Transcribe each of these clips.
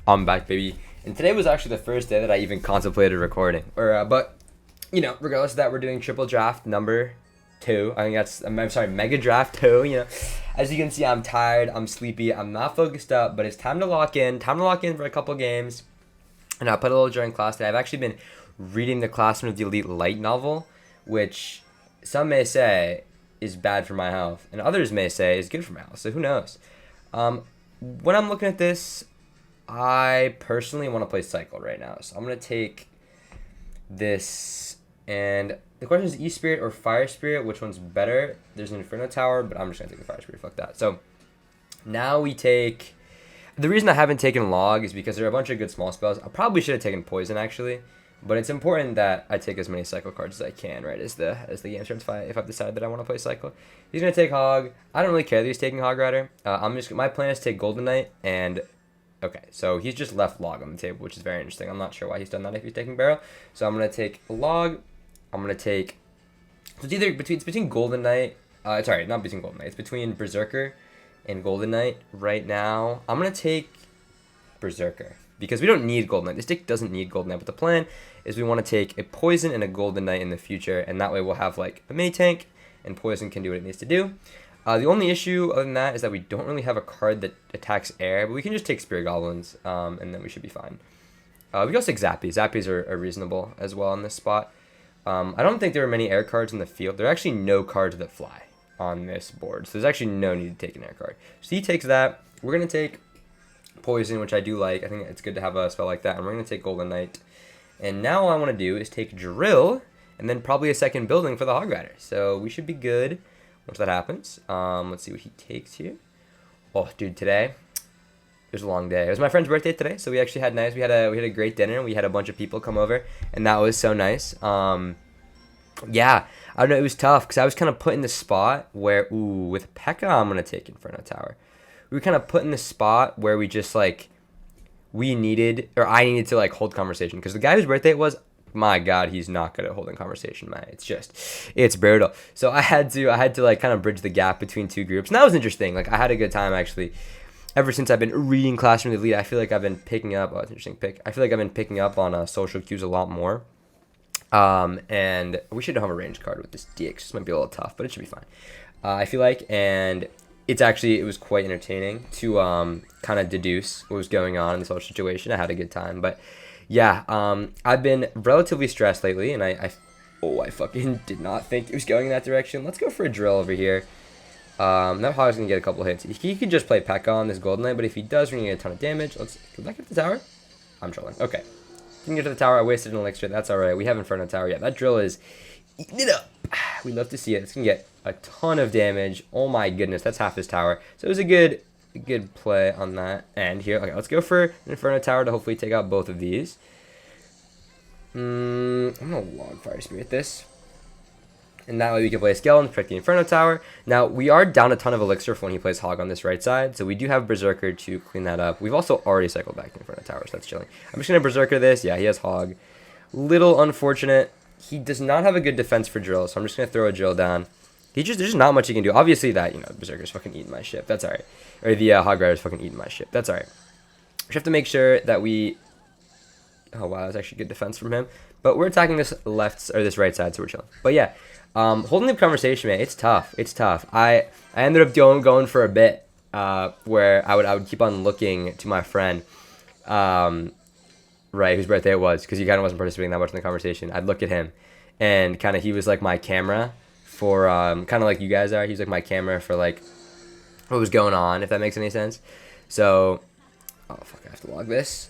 I'm back, baby. And today was actually the first day that I even contemplated recording. But regardless of that, we're doing triple draft number 2. I think I'm sorry, mega draft 2. As you can see, I'm tired, I'm sleepy, I'm not focused up, but it's time to lock in. Time to lock in for a couple games. And I put a little during class today. I've actually been reading the Classroom of the Elite light novel, which some may say is bad for my health, and others may say is good for my health. So who knows? When I'm looking at this, I personally want to play Cycle right now. So I'm going to take this, and the question is E-Spirit or Fire Spirit, which one's better? There's an Inferno Tower, but I'm just going to take the Fire Spirit, fuck that. So now we take, the reason I haven't taken Log is because there are a bunch of good small spells. I probably should have taken Poison actually, but it's important that I take as many Cycle cards as I can, right, as the game starts, if I've decided that I want to play Cycle. He's going to take Hog. I don't really care that he's taking Hog Rider. My plan is to take Golden Knight, and okay, so he's just left Log on the table, which is very interesting. I'm not sure why he's done that if he's taking Barrel. So I'm going to take Log. I'm going to take, so it's between Golden Knight, sorry, not between Golden Knight. It's between Berserker and Golden Knight right now. I'm going to take Berserker because we don't need Golden Knight. This deck doesn't need Golden Knight, but the plan is we want to take a Poison and a Golden Knight in the future, and that way we'll have like a mini tank, and Poison can do what it needs to do. The only issue other than that is that we don't really have a card that attacks air, but we can just take Spirit Goblins, and then we should be fine. We can also take Zappies. Zappies are reasonable as well in this spot. I don't think there are many air cards in the field. There are actually no cards that fly on this board, so there's actually no need to take an air card. So he takes that. We're going to take Poison, which I do like. I think it's good to have a spell like that, and we're going to take Golden Knight. And now all I want to do is take Drill, and then probably a second building for the Hog Rider. So we should be good once that happens. Let's see what he takes here. Oh, dude, today it was a long day. It was my friend's birthday today, so we actually had we had a great dinner. We had a bunch of people come over, and that was so nice. Yeah, I don't know, it was tough because I was kind of put in the spot where, with P.E.K.K.A, I'm gonna take Inferno Tower. We were kind of put in the spot where we just I needed to like hold conversation because the guy whose birthday it was, my God, he's not good at holding conversation, man. It's brutal. So I had to like kind of bridge the gap between two groups, and that was interesting. Like I had a good time actually. Ever since I've been reading Classroom of the Elite, I feel like I've been picking up. Oh, that's an interesting pick. I feel like I've been picking up on social cues a lot more. And we should have a range card with this DX. This might be a little tough, but it should be fine. I feel like, and it was quite entertaining to kind of deduce what was going on in this whole situation. I had a good time, but yeah, I've been relatively stressed lately, and I fucking did not think it was going in that direction. Let's go for a Drill over here. That Hog's gonna get a couple hits. He could just play P.E.K.K.A on this Golden Knight, but if he does, we're gonna get a ton of damage. Can I get the tower? I'm trolling. Okay. Didn't get to the tower. I wasted an elixir. That's alright. We have Inferno Tower. Yeah, that Drill is eating it up. We love to see it. It's gonna get a ton of damage. Oh my goodness, that's half his tower. So it was a good play on that end here. Okay, let's go for an Inferno Tower to hopefully take out both of these. I'm gonna Log Fire Spirit this. And that way we can play a Skeleton, protect the Inferno Tower. Now, we are down a ton of Elixir for when he plays Hog on this right side, so we do have Berserker to clean that up. We've also already cycled back to Inferno Tower, so that's chilling. I'm just going to Berserker this. Yeah, he has Hog. Little unfortunate. He does not have a good defense for Drill, so I'm just going to throw a Drill down. There's just not much he can do. Obviously that, Berserker's fucking eating my ship. That's alright. Or the Hog Rider's fucking eating my ship. That's alright. We have to make sure that we... Oh, wow, that's actually good defense from him. But we're attacking this this right side, so we're chilling. But yeah. Holding the conversation, man, it's tough. It's tough. I ended up going for a bit where I would keep on looking to my friend, right, whose birthday it was, because he kind of wasn't participating that much in the conversation. I'd look at him, and kind of he was like my camera for kind of like you guys are. He's like my camera for like what was going on, if that makes any sense. So, oh fuck, I have to log this.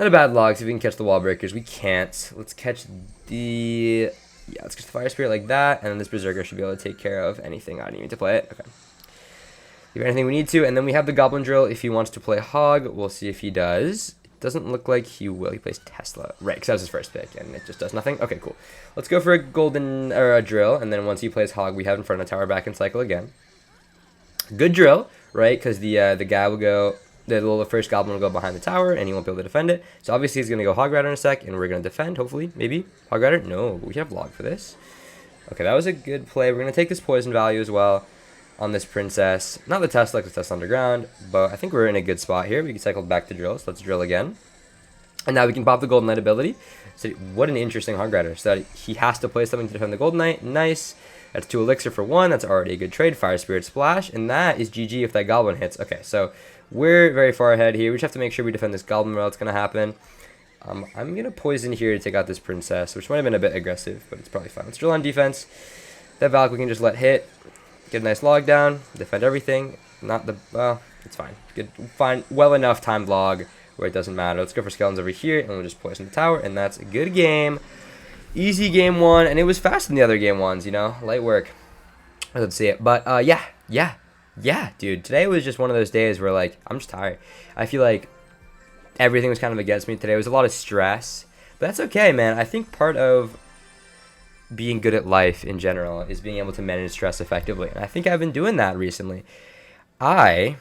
Not a bad log. See if we can catch the wall breakers. We can't. Let's catch the. Yeah, let's get the Fire Spirit like that, and then this Berserker should be able to take care of anything. I don't even need to play it. Okay. Give anything we need to, and then we have the Goblin Drill. If he wants to play Hog, we'll see if he does. It doesn't look like he will. He plays Tesla. Right, because that was his first pick, and it just does nothing. Okay, cool. Let's go for a Golden, or a Drill, and then once he plays Hog, we have Inferno Tower back in cycle again. Good Drill, right, because the guy will go... The first Goblin will go behind the tower, and he won't be able to defend it. So obviously he's going to go Hog Rider in a sec, and we're going to defend, hopefully, maybe. Hog Rider? No, but we have Log for this. Okay, that was a good play. We're going to take this Poison value as well. on this princess. Not the Tesla, because Tesla underground, but I think we're in a good spot here. We can cycle back to drill, so let's drill again. And now we can pop the Golden Knight ability. So what an interesting hard grinder. So that he has to play something to defend the Golden Knight. Nice. That's 2 elixir for 1. That's already a good trade. Fire Spirit Splash. And that is GG if that Goblin hits. Okay, so we're very far ahead here. We just have to make sure we defend this Goblin or else it's going to happen. I'm going to poison here to take out this Princess, which might have been a bit aggressive, but it's probably fine. Let's drill on defense. That Valk we can just let hit. Get a nice log down. Defend everything. Not the... Well, it's fine. Good, fine. Well enough timed log where it doesn't matter. Let's go for skeletons over here, and we'll just poison the tower, and that's a good game. Easy game 1, and it was faster than the other game 1s, you know? Light work. Let's see it. But, yeah, dude. Today was just one of those days where, like, I'm just tired. I feel like everything was kind of against me today. It was a lot of stress. But that's okay, man. I think part of being good at life in general is being able to manage stress effectively. And I think I've been doing that recently. I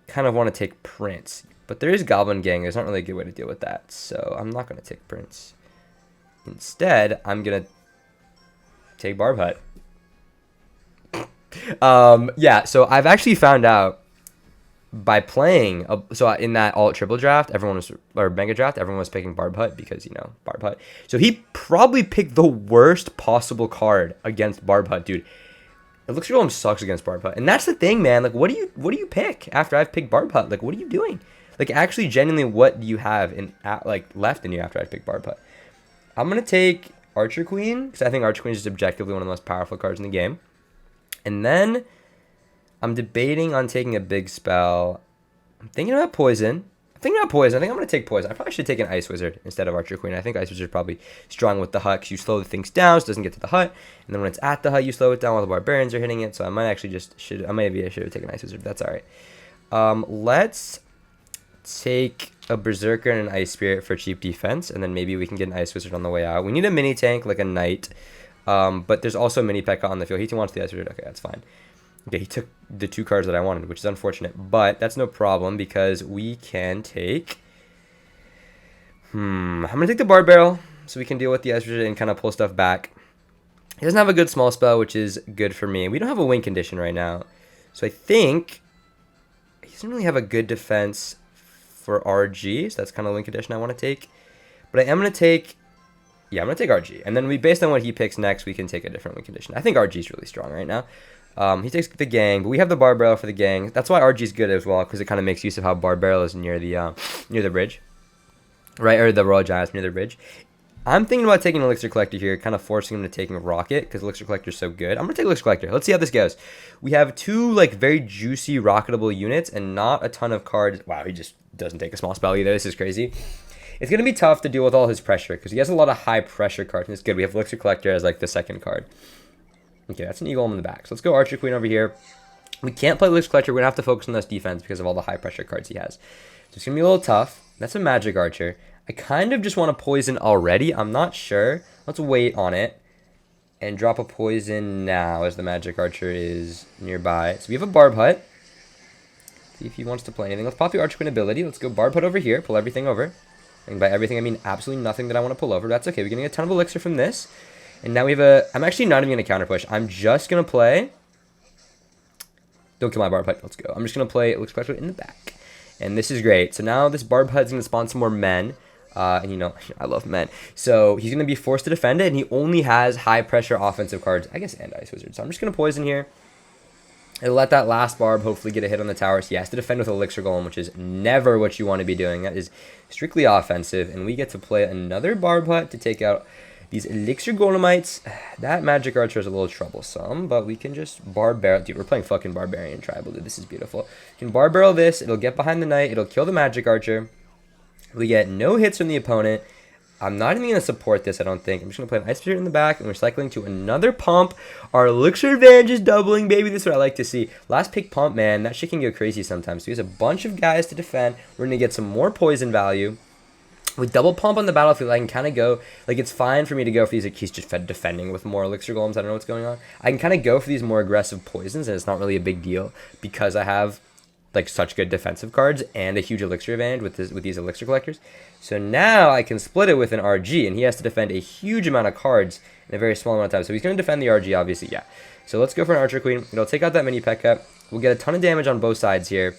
kind of want to take Prince. But there is Goblin Gang. There's not really a good way to deal with that. So I'm not going to take Prince. Instead, I'm going to take Barb Hut. Yeah, so I've actually found out by playing, so in that alt triple draft, or mega draft, everyone was picking Barb Hut because, you know, Barb Hut. So he probably picked the worst possible card against Barb Hut, dude. It looks like sucks against Barb Hut. And that's the thing, man. Like, what do you pick after I've picked Barb Hut? Like, what are you doing? Like, actually, genuinely, what do you have left in you after I pick Barb Hut? I'm going to take Archer Queen, because I think Archer Queen is just objectively one of the most powerful cards in the game. And then I'm debating on taking a big spell. I'm thinking about poison. I think I'm going to take poison. I probably should take an Ice Wizard instead of Archer Queen. I think Ice Wizard is probably strong with the hut, because you slow the things down so it doesn't get to the hut. And then when it's at the hut, you slow it down while the Barbarians are hitting it. So I might actually maybe I should have taken Ice Wizard. That's all right. Let's take a Berserker and an Ice Spirit for cheap defense, and then maybe we can get an Ice Wizard on the way out. We need a mini tank, like a Knight. But there's also a mini P.E.K.K.A on the field. He wants the Ice Wizard. Okay, that's fine. Okay, he took the 2 cards that I wanted, which is unfortunate. But that's no problem because we can take... I'm going to take the Barb Barrel so we can deal with the Ice Wizard and kind of pull stuff back. He doesn't have a good small spell, which is good for me. We don't have a win condition right now. So I think he doesn't really have a good defense for RG. So that's kind of the win condition I want to take. But I am going to take... Yeah, I'm going to take RG. And then based on what he picks next, we can take a different win condition. I think RG is really strong right now. He takes the gang, but we have the Barb Barrel for the gang. That's why RG is good as well, because it kind of makes use of how Barb Barrel is near the bridge. Right, or the Royal Giants near the bridge. I'm thinking about taking Elixir Collector here, kind of forcing him to take Rocket, because Elixir Collector is so good. I'm going to take Elixir Collector. Let's see how this goes. We have 2, like, very juicy rocketable units, and not a ton of cards. Wow, he just doesn't take a small spell either. This is crazy. It's going to be tough to deal with all his pressure, because he has a lot of high pressure cards, and it's good. We have Elixir Collector as, like, the second card. Okay, that's an Eagle in the back. So let's go Archer Queen over here. We can't play Elixir Collector. We're going to have to focus on this defense because of all the high pressure cards he has. So it's going to be a little tough. That's a Magic Archer. I kind of just want to poison already. I'm not sure. Let's wait on it and drop a poison now as the Magic Archer is nearby. So we have a Barb Hut. See if he wants to play anything. Let's pop the Archer Queen ability. Let's go Barb Hut over here. Pull everything over. And by everything, I mean absolutely nothing that I want to pull over. That's okay. We're getting a ton of Elixir from this. And now we have a... I'm actually not even going to counter push. I'm just going to play... Don't kill my Barb Hut. Let's go. I'm just going to play Elixir Collector in the back. And this is great. So now this Barb Hut is going to spawn some more men. And you know, I love men. So he's going to be forced to defend it. And he only has high pressure offensive cards. I guess and Ice Wizard. So I'm just going to poison here. It'll let that last Barb hopefully get a hit on the tower. So he has to defend with Elixir Golem, which is never what you want to be doing. That is strictly offensive. And we get to play another Barb Hut to take out these Elixir Golemites. That Magic Archer is a little troublesome, but we can just Barb Barrel. Dude, we're playing fucking Barbarian Tribal, dude. This is beautiful. You can Barb Barrel this. It'll get behind the Knight. It'll kill the Magic Archer. We get no hits from the opponent. I'm not even going to support this, I don't think. I'm just going to play an Ice Spirit in the back, and we're cycling to another pump. Our Elixir advantage is doubling, baby. This is what I like to see. Last pick pump, man. That shit can go crazy sometimes. So he has a bunch of guys to defend. We're going to get some more poison value. With double pump on the battlefield, I can kind of go, like, it's fine for me to go for these, like, he's just defending with more Elixir Golems. I don't know what's going on. I can kind of go for these more aggressive poisons, and it's not really a big deal because I have, like, such good defensive cards and a huge Elixir advantage with these Elixir Collectors. So now I can split it with an RG, and he has to defend a huge amount of cards in a very small amount of time. So he's going to defend the RG, obviously, yeah. So let's go for an Archer Queen. It'll take out that mini P.E.K.K.A. We'll get a ton of damage on both sides here.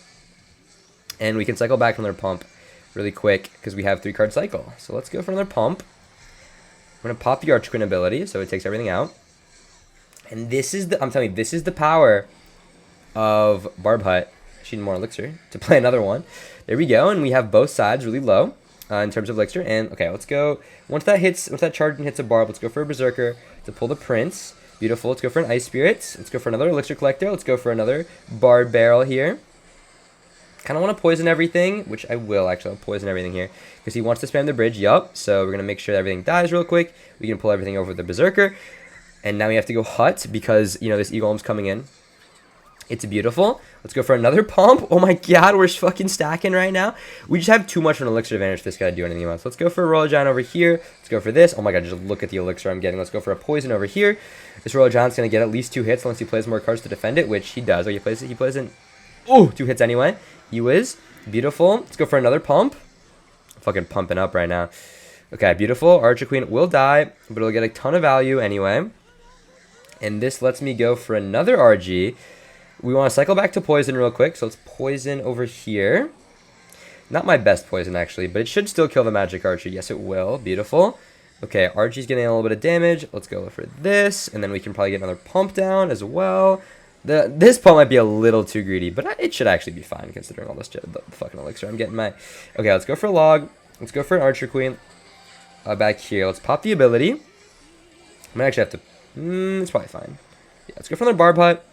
And we can cycle back another pump really quick because we have 3-card cycle. So let's go for another pump. I'm going to pop the Archer Queen ability so it takes everything out. And this is I'm telling you, this is the power of Barb Hut. She needs more elixir to play another one. There we go. And we have both sides really low in terms of elixir. And okay, let's go. Once that charge hits a Barb, let's go for a Berserker to pull the Prince. Beautiful. Let's go for an Ice Spirit. Let's go for another Elixir Collector. Let's go for another Barb Barrel here. Kind of want to poison everything, which I will actually. I'll poison everything here because he wants to spam the bridge. Yup. So we're going to make sure that everything dies real quick. We can pull everything over the Berserker. And now we have to go Hut because, you know, this E-Golem's coming in. It's beautiful. Let's go for another pump. Oh my god, we're fucking stacking right now. We just have too much of an elixir advantage for this guy to do anything else. Let's go for a Royal Giant over here. Let's go for this. Oh my god, just look at the elixir I'm getting. Let's go for a poison over here. This Royal Giant's going to get at least 2 hits unless he plays more cards to defend it, which he does. Oh, he plays in... Oh, 2 hits anyway. He whiz. Beautiful. Let's go for another pump. Fucking pumping up right now. Okay, beautiful. Archer Queen will die, but it'll get a ton of value anyway. And this lets me go for another RG. We want to cycle back to poison real quick. So let's poison over here. Not my best poison, actually, but it should still kill the magic archer. Yes, it will. Beautiful. Okay, RG's getting a little bit of damage. Let's go for this. And then we can probably get another pump down as well. This pump might be a little too greedy, but it should actually be fine considering all this the fucking elixir I'm getting. Okay, let's go for a log. Let's go for an Archer Queen. Back here. Let's pop the ability. I might actually have to... it's probably fine. Yeah, let's go for another Barb Hut.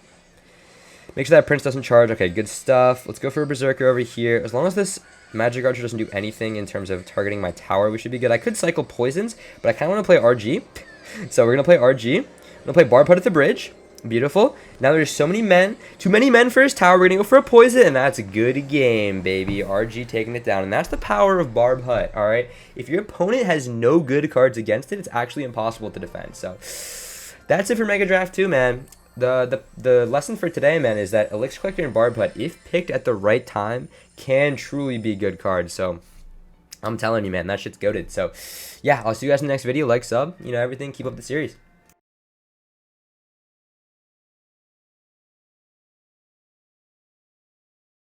Make sure that Prince doesn't charge. Okay, good stuff. Let's go for a Berserker over here. As long as this Magic Archer doesn't do anything in terms of targeting my tower, we should be good. I could cycle poisons, but I kind of want to play RG. So we're going to play RG. I'm going to play Barb Hut at the bridge. Beautiful. Now there's so many men. Too many men for his tower. We're going to go for a poison, and that's a good game, baby. RG taking it down. And that's the power of Barb Hut, all right? If your opponent has no good cards against it, it's actually impossible to defend. So that's it for Mega Draft 2, man. The lesson for today, man, is that Elixir Collector and Barb Hut, if picked at the right time, can truly be good cards. So I'm telling you, man, that shit's goated. So yeah, I'll see you guys in the next video. Like, sub, you know, everything. Keep up the series.